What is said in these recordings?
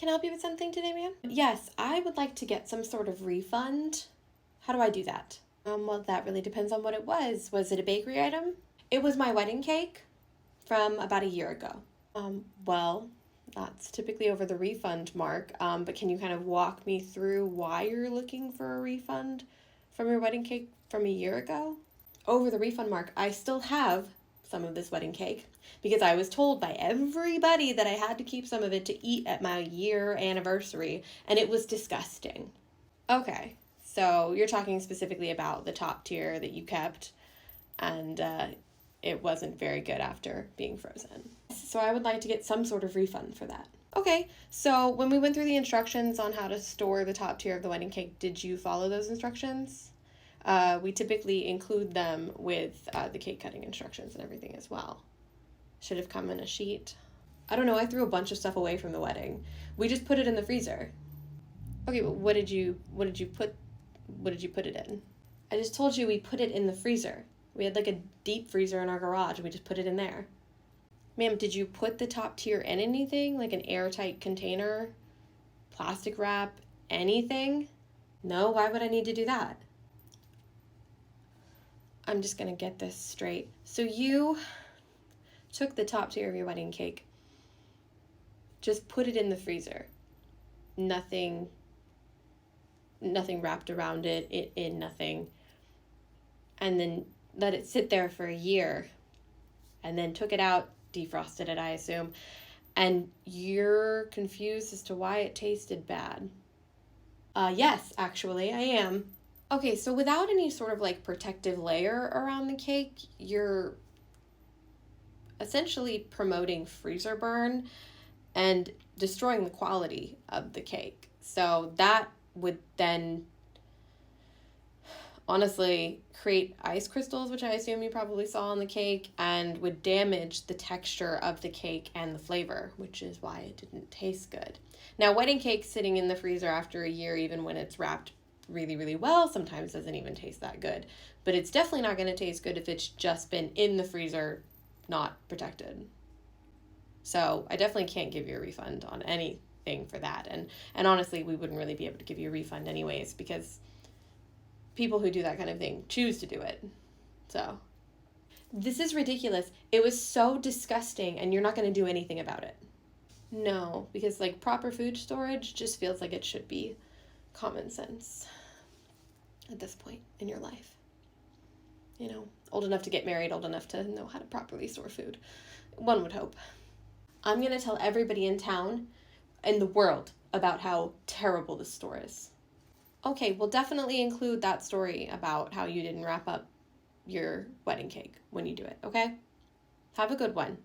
Can I help you with something today, ma'am? Yes, I would like to get some sort of refund. How do I do that? Well, that really depends on what it was. Was it a bakery item? It was my wedding cake from about a year ago. Well, that's typically over the refund mark, but can you kind of walk me through why you're looking for a refund from your wedding cake from a year ago? Over the refund mark, I still have some of this wedding cake because I was told by everybody that I had to keep some of it to eat at my year anniversary, and it was disgusting. Okay, so you're talking specifically about the top tier that you kept, and it wasn't very good after being frozen. So I would like to get some sort of refund for that. Okay, so when we went through the instructions on how to store the top tier of the wedding cake, did you follow those instructions? We typically include them with the cake cutting instructions and everything as well. Should have come in a sheet. I don't know, I threw a bunch of stuff away from the wedding. We just put it in the freezer. Okay, but what did you put it in? I just told you we put it in the freezer. We had like a deep freezer in our garage and we just put it in there. Ma'am, did you put the top tier in anything? Like an airtight container? Plastic wrap? Anything? No, why would I need to do that? I'm just gonna get this straight. So you took the top tier of your wedding cake, just put it in the freezer. Nothing wrapped around it in nothing. And then let it sit there for a year. And then took it out, defrosted it, I assume. And you're confused as to why it tasted bad. Yes, actually, I am. Okay, so without any sort of like protective layer around the cake, you're essentially promoting freezer burn and destroying the quality of the cake. So that would then honestly create ice crystals, which I assume you probably saw on the cake, and would damage the texture of the cake and the flavor, which is why it didn't taste good. Now, wedding cake sitting in the freezer after a year, even when it's wrapped really, really well, sometimes doesn't even taste that good. But it's definitely not going to taste good if it's just been in the freezer, not protected. So I definitely can't give you a refund on anything for that. And honestly, we wouldn't really be able to give you a refund anyways, because people who do that kind of thing choose to do it. So this is ridiculous. It was so disgusting, and you're not going to do anything about it. No, because like proper food storage just feels like it should be common sense at this point in your life. You know, old enough to get married, old enough to know how to properly store food. One would hope. I'm going to tell everybody in town and the world about how terrible this store is. Okay, we'll definitely include that story about how you didn't wrap up your wedding cake when you do it, okay? Have a good one.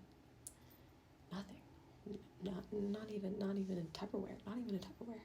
Nothing. Not even a Tupperware. Not even a Tupperware.